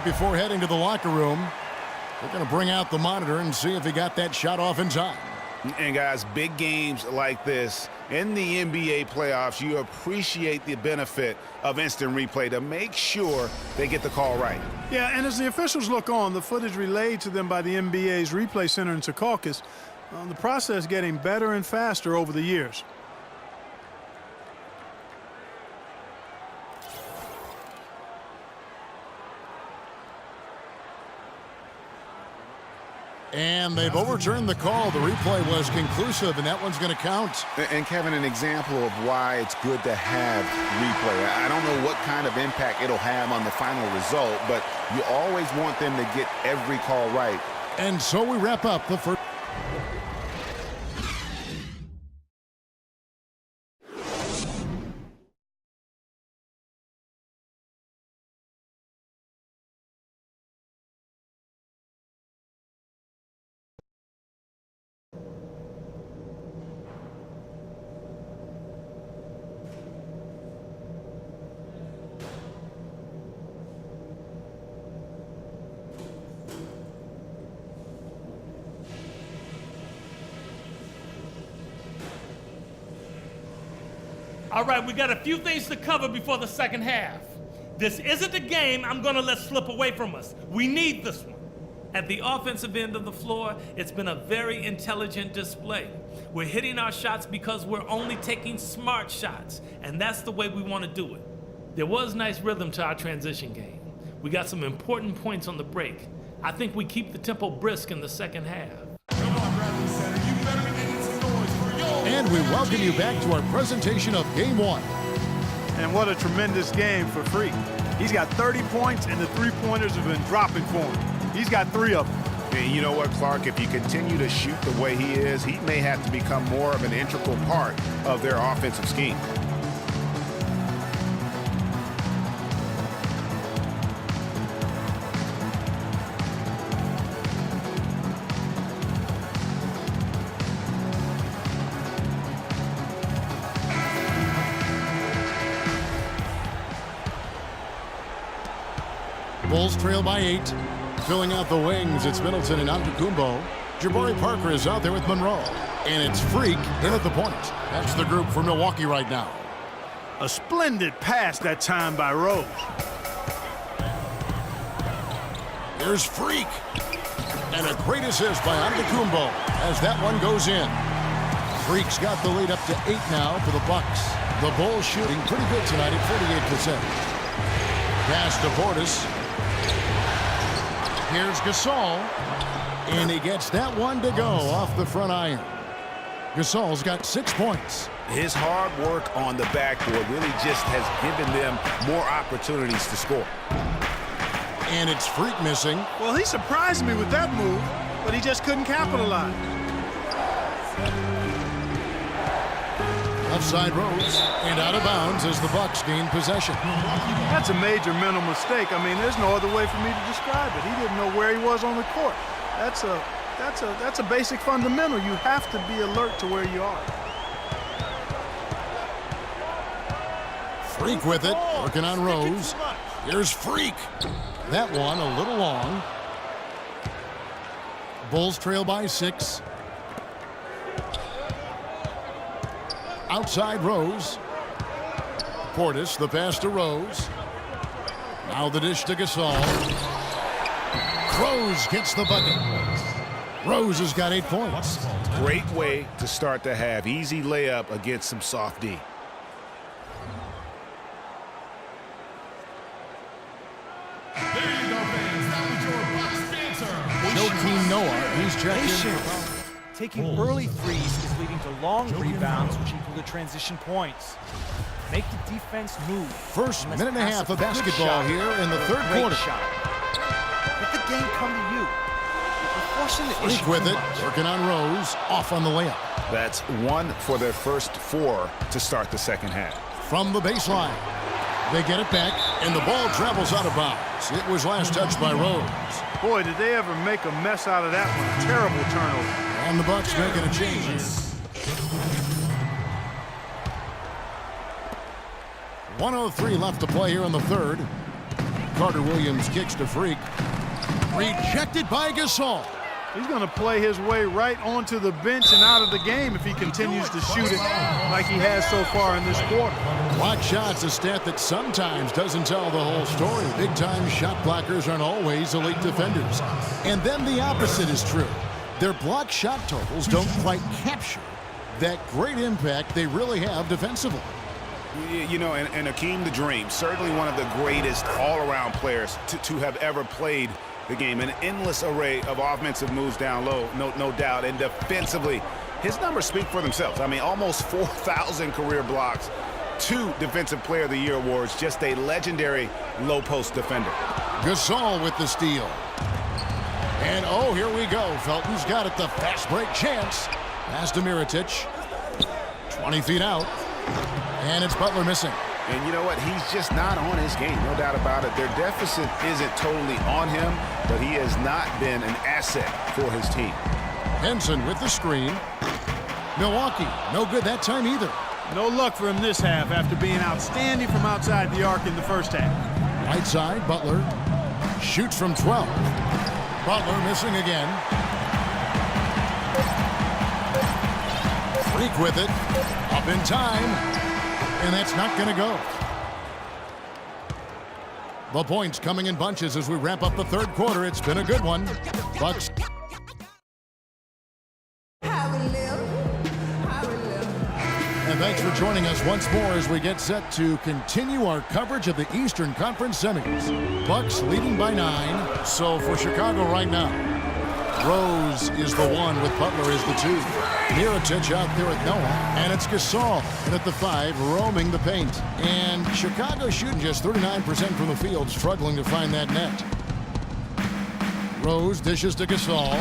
Before heading to the locker room, they're going to bring out the monitor and see if he got that shot off in time. And guys, big games like this in the NBA playoffs, you appreciate the benefit of instant replay to make sure they get the call right. Yeah, and as the officials look on, the footage relayed to them by the NBA's replay center in Secaucus, the process getting better and faster over the years. And they've overturned the call. The replay was conclusive, and that one's going to count. And, Kevin, an example of why it's good to have replay. I don't know what kind of impact it'll have on the final result, but you always want them to get every call right. And so we wrap up the first. All right, we got a few things to cover before the second half. This isn't a game I'm going to let slip away from us. We need this one. At the offensive end of the floor, it's been a very intelligent display. We're hitting our shots because we're only taking smart shots, and that's the way we want to do it. There was nice rhythm to our transition game. We got some important points on the break. I think we keep the tempo brisk in the second half. And we welcome you back to our presentation of Game 1. And what a tremendous game for Freak. He's got 30 points, and the three-pointers have been dropping for him. He's got 3 of them. And you know what, Clark? If you continue to shoot the way he is, he may have to become more of an integral part of their offensive scheme. Bulls trail by 8. Filling out the wings, it's Middleton and Antetokounmpo. Jabari Parker is out there with Monroe. And it's Freak in at the point. That's the group for Milwaukee right now. A splendid pass that time by Rose. Here's Freak. And a great assist by Antetokounmpo as that one goes in. Freak's got the lead up to 8 now for the Bucks. The Bulls shooting pretty good tonight at 48%. Pass to Portis. Here's Gasol, and he gets that one to go off the front iron. Gasol's got 6 points. His hard work on the backboard really just has given them more opportunities to score. And it's Freak missing. Well, he surprised me with that move, but he just couldn't capitalize. Offside Rose, and out of bounds as the Bucks gain possession. That's a major mental mistake. I mean, there's no other way for me to describe it. He didn't know where he was on the court. That's a basic fundamental. You have to be alert to where you are. Freak with it, working on Rose. Here's Freak. That one a little long. Bulls trail by 6. Outside Rose. Portis, the pass to Rose. Now the dish to Gasol. Rose gets the bucket. Rose has got 8 points. Great way to start the half. Easy layup against some soft D. Joakim Noah, he's checked in. Taking early threes is leading to long rebounds, which equal to transition points. Make the defense move. First minute and a half of basketball here in the third quarter. Shot. Let the game come to you. You're forcing the Freak issue with too it, much. working on Rose, off on the layup. That's 1 for their first 4 to start the second half. From the baseline, they get it back, and the ball travels out of bounds. It was last touched by Rose. Boy, did they ever make a mess out of that one. Terrible turnover. And the Bucks making a change here. 1:03 left to play here in the third. Carter Williams kicks to Freak. Rejected by Gasol. He's going to play his way right onto the bench and out of the game if he continues to shoot it like he has so far in this quarter. Block shots, a stat that sometimes doesn't tell the whole story. Big-time shot blockers aren't always elite defenders. And then the opposite is true. Their block shot totals don't quite capture that great impact they really have defensively. You know, and Akeem the Dream, certainly one of the greatest all-around players to have ever played the game. An endless array of offensive moves down low, no doubt. And defensively, his numbers speak for themselves. I mean, almost 4,000 career blocks, 2 Defensive Player of the Year awards, just a legendary low-post defender. Gasol with the steal. And, oh, here we go. Felton's got it, the fast break chance. Pass to Mirotic. 20 feet out. And it's Butler missing. And you know what? He's just not on his game, no doubt about it. Their deficit isn't totally on him, but he has not been an asset for his team. Henson with the screen. Milwaukee, no good that time either. No luck for him this half after being outstanding from outside the arc in the first half. Right side, Butler shoots from 12. Butler missing again. Freak with it. Up in time. And that's not going to go. The points coming in bunches as we wrap up the third quarter. It's been a good one. Bucks. And thanks for joining us once more as we get set to continue our coverage of the Eastern Conference semis. Bucks leading by 9. So for Chicago right now, Rose is the 1 with Butler as the 2. Mirotic out there at Noah. And it's Gasol in at the 5, roaming the paint. And Chicago shooting just 39% from the field, struggling to find that net. Rose dishes to Gasol.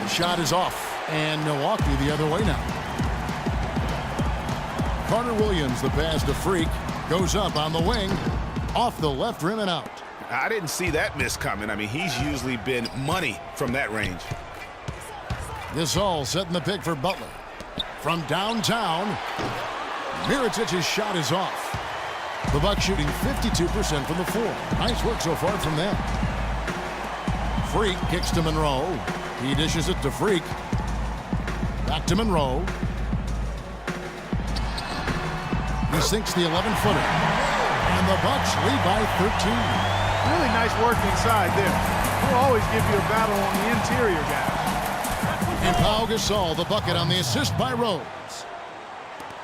The shot is off. And Milwaukee the other way now. Carter Williams, the pass to Freak, goes up on the wing, off the left rim and out. I didn't see that miss coming. I mean, he's usually been money from that range. Gasol setting the pick for Butler. From downtown, Mirotic's shot is off. The Bucks shooting 52% from the floor. Nice work so far from them. Freak kicks to Monroe. He dishes it to Freak. Back to Monroe. He sinks the 11-footer. And the Bucks lead by 13. Really nice work inside there. He'll always give you a battle on the interior guy. And Pau Gasol, the bucket on the assist by Rose.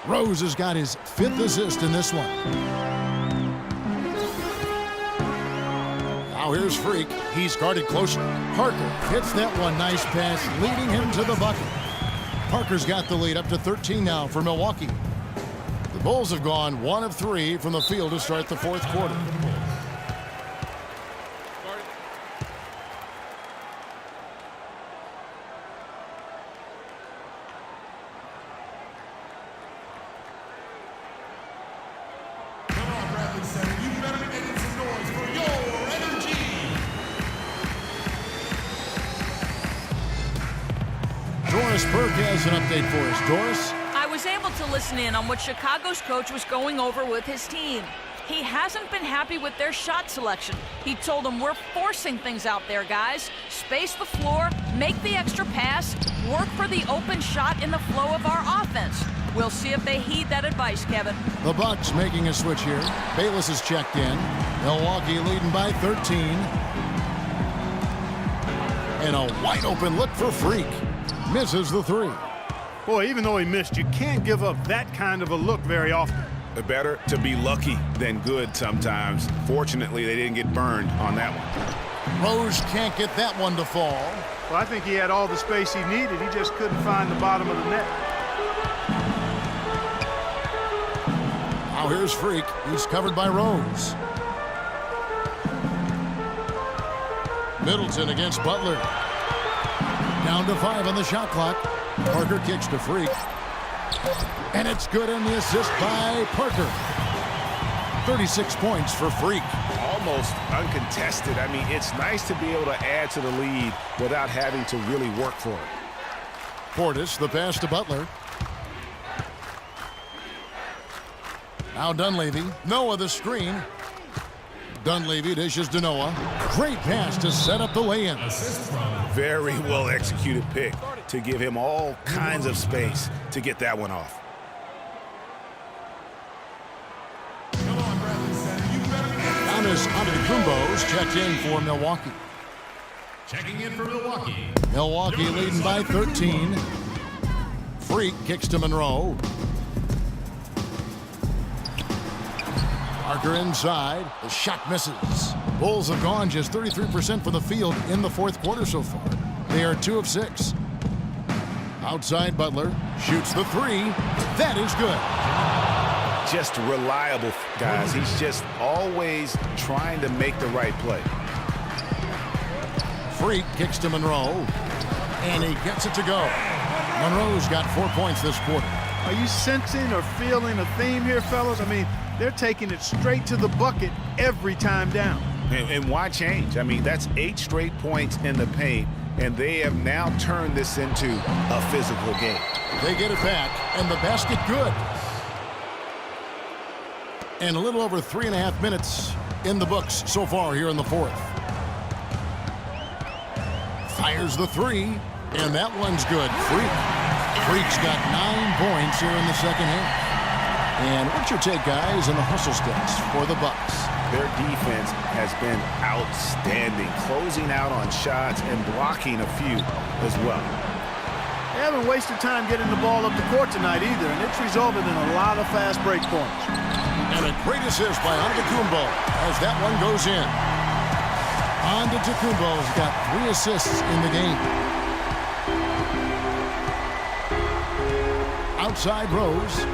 Rose has got his 5th assist in this one. Now here's Freak. He's guarded closer. Parker hits that one. Nice pass, leading him to the bucket. Parker's got the lead up to 13 now for Milwaukee. The Bulls have gone 1 of 3 from the field to start the fourth quarter. Doris Burke has an update for us. Doris? I was able to listen in on what Chicago's coach was going over with his team. He hasn't been happy with their shot selection. He told them, we're forcing things out there, guys. Space the floor, make the extra pass, work for the open shot in the flow of our offense. We'll see if they heed that advice, Kevin. The Bucks making a switch here. Bayless is checked in. Milwaukee leading by 13. And a wide open look for Freak. Misses the 3. Boy, even though he missed, you can't give up that kind of a look very often. Better to be lucky than good sometimes. Fortunately, they didn't get burned on that one. Rose can't get that one to fall. Well, I think he had all the space he needed. He just couldn't find the bottom of the net. Now here's Freak. He's covered by Rose. Middleton against Butler. Down to 5 on the shot clock. Parker kicks to Freak. And it's good, and the assist by Parker. 36 points for Freak. Almost uncontested. I mean, it's nice to be able to add to the lead without having to really work for it. Portis, the pass to Butler. Now Dunleavy. Noah the screen. Dunleavy dishes to Noah. Great pass to set up the lay-in. Very well executed pick to give him all kinds of space to get that one off. Giannis Antetokounmpo's checked in for Milwaukee. Checking in for Milwaukee. Milwaukee leading by 13. Freak kicks to Monroe. Parker inside. The shot misses. Bulls have gone just 33% from the field in the fourth quarter so far. They are 2 of 6. Outside Butler. Shoots the 3. That is good. Just reliable, guys. He's just always trying to make the right play. Freak kicks to Monroe. And he gets it to go. Monroe's got 4 points this quarter. Are you sensing or feeling a theme here, fellas? I mean, they're taking it straight to the bucket every time down. And why change? I mean, that's 8 straight points in the paint, and they have now turned this into a physical game. They get it back, and the basket good. And a little over 3.5 minutes in the books so far here in the fourth. Fires the 3, and that one's good. Freak's got 9 points here in the second half. And what's your take, guys, on the hustle steps for the Bucks? Their defense has been outstanding, closing out on shots and blocking a few as well. They haven't wasted time getting the ball up the court tonight either, and it's resulted in a lot of fast break points. And a great assist by Antetokounmpo as that one goes in. Antetokounmpo's got 3 assists in the game. Outside Rose.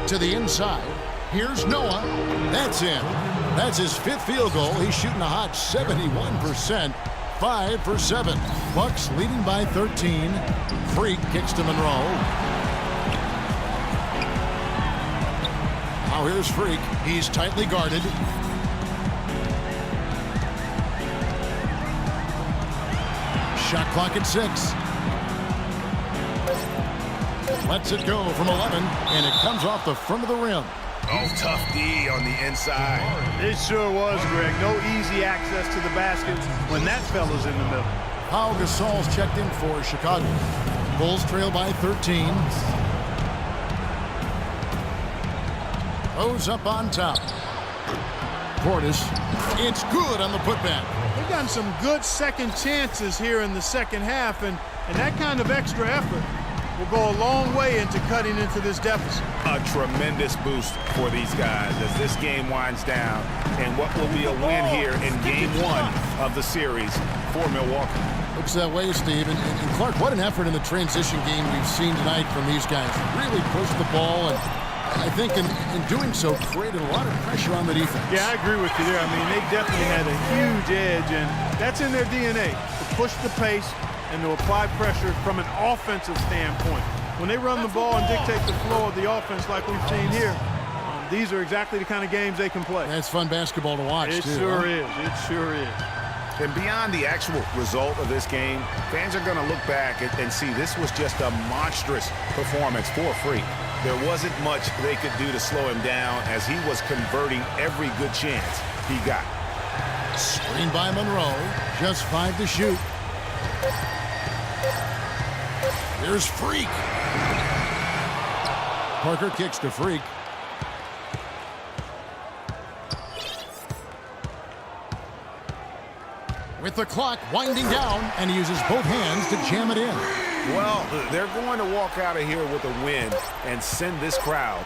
To the inside. Here's Noah. That's in. That's his 5th field goal. He's shooting a hot 71%. 5 for 7. Bucks leading by 13. Freak kicks to Monroe. Now here's Freak. He's tightly guarded. Shot clock at 6. Lets it go from 11, and it comes off the front of the rim. Oh, tough D on the inside. It sure was, Greg. No easy access to the basket when that fella's in the middle. Pau Gasol's checked in for Chicago. Bulls trail by 13. Rose up on top. Portis. It's good on the putback. They've gotten some good second chances here in the second half, and that kind of extra effort will go a long way into cutting into this deficit. A tremendous boost for these guys as this game winds down, and what will be a win here in game 1 of the series for Milwaukee. Looks that way, Steve. And Clark, what an effort in the transition game we've seen tonight from these guys. Really pushed the ball, and I think in doing so created a lot of pressure on the defense. Yeah, I agree with you there. I mean, they definitely had a huge edge, and that's in their DNA, to push the pace and to apply pressure from an offensive standpoint. When they run the ball and dictate the flow of the offense like we've seen here, these are exactly the kind of games they can play. That's fun basketball to watch, It too. sure is. It sure is. And beyond the actual result of this game, fans are going to look back and see this was just a monstrous performance for Freak. There wasn't much they could do to slow him down as he was converting every good chance he got. Screen by Monroe. Just 5 to shoot. Here's Freak. Parker kicks to Freak. With the clock winding down, and he uses both hands to jam it in. Well, they're going to walk out of here with a win and send this crowd